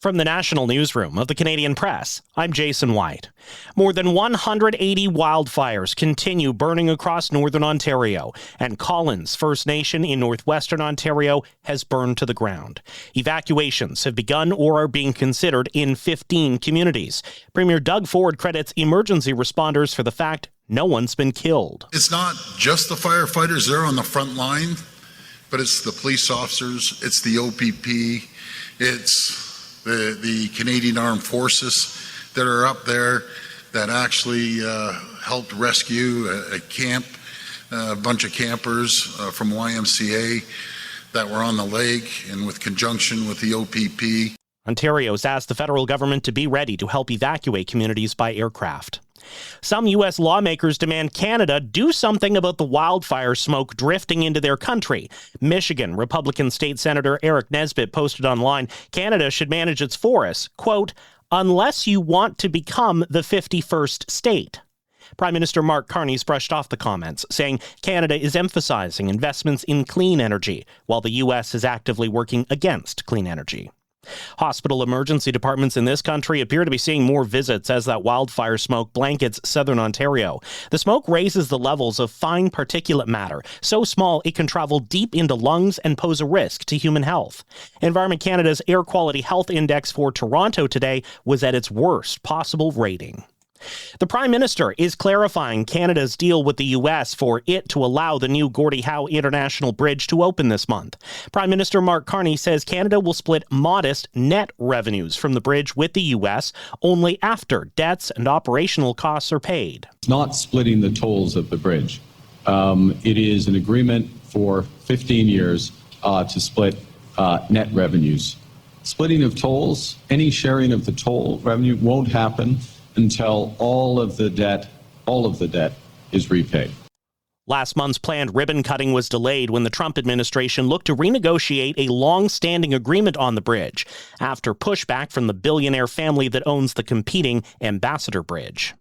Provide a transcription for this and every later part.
From the National Newsroom of the Canadian Press, I'm Jason White. More than 180 wildfires continue burning across northern Ontario, and Collins First Nation in northwestern Ontario has burned to the ground. Evacuations have begun or are being considered in 15 communities. Premier Doug Ford credits emergency responders for the fact no one's been killed. It's not just the firefighters there on the front line, but it's the police officers, it's the OPP, it's the Canadian Armed Forces that are up there that actually helped rescue a bunch of campers from YMCA that were on the lake, and with conjunction with the OPP. Ontario's asked the federal government to be ready to help evacuate communities by aircraft. Some U.S. lawmakers demand Canada do something about the wildfire smoke drifting into their country. Michigan Republican State Senator Eric Nesbitt posted online, Canada should manage its forests, quote, unless you want to become the 51st state. Prime Minister Mark Carney's brushed off the comments, saying Canada is emphasizing investments in clean energy, while the U.S. is actively working against clean energy. Hospital emergency departments in this country appear to be seeing more visits as that wildfire smoke blankets southern Ontario. The smoke raises the levels of fine particulate matter, so small it can travel deep into lungs and pose a risk to human health. Environment Canada's Air Quality Health Index for Toronto today was at its worst possible rating. The Prime Minister is clarifying Canada's deal with the U.S. for it to allow the new Gordie Howe International Bridge to open this month. Prime Minister Mark Carney says Canada will split modest net revenues from the bridge with the U.S. only after debts and operational costs are paid. It's not splitting the tolls of the bridge. It is an agreement for 15 years to split net revenues. Splitting of tolls, any sharing of the toll revenue won't happen until all of the debt is repaid. Last month's planned ribbon cutting was delayed when the Trump administration looked to renegotiate a long-standing agreement on the bridge after pushback from the billionaire family that owns the competing Ambassador Bridge.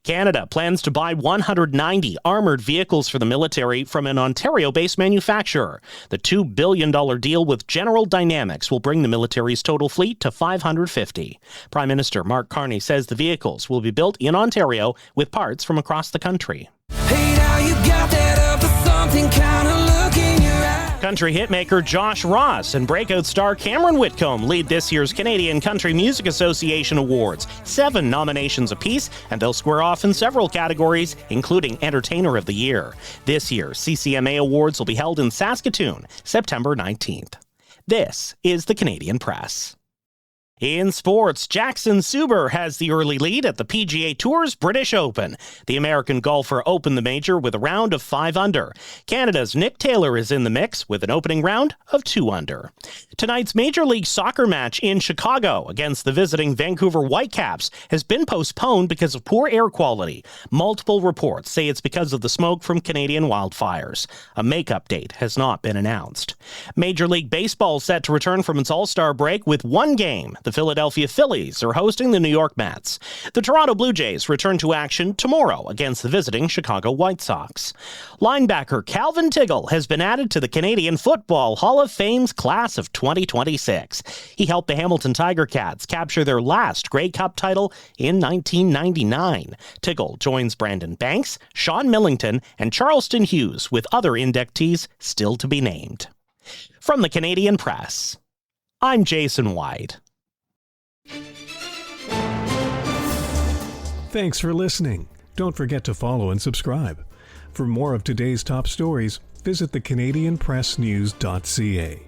Canada plans to buy 190 armored vehicles for the military from an Ontario-based manufacturer. The $2 billion deal with General Dynamics will bring the military's total fleet to 550. Prime Minister Mark Carney says the vehicles will be built in Ontario with parts from across the country. Hey, now you got that up for something kind of look in your eye. Country hitmaker Josh Ross and breakout star Cameron Whitcomb lead this year's Canadian Country Music Association Awards. 7 nominations apiece, and they'll square off in several categories, including Entertainer of the Year. This year's CCMA Awards will be held in Saskatoon, September 19th. This is the Canadian Press. In sports, Jackson Suber has the early lead at the PGA Tour's British Open. The American golfer opened the major with a round of 5 under. Canada's Nick Taylor is in the mix with an opening round of 2 under. Tonight's Major League Soccer match in Chicago against the visiting Vancouver Whitecaps has been postponed because of poor air quality. Multiple reports say it's because of the smoke from Canadian wildfires. A makeup date has not been announced. Major League Baseball set to return from its All-Star break with one game. The Philadelphia Phillies are hosting the New York Mets. The Toronto Blue Jays return to action tomorrow against the visiting Chicago White Sox. Linebacker Calvin Tiggle has been added to the Canadian Football Hall of Fame's class of 2026. He helped the Hamilton Tiger Cats capture their last Grey Cup title in 1999. Tiggle joins Brandon Banks, Sean Millington, and Charleston Hughes with other inductees still to be named. From the Canadian Press, I'm Jason White. Thanks for listening. Don't forget to follow and subscribe. For more of today's top stories, visit thecanadianpressnews.ca.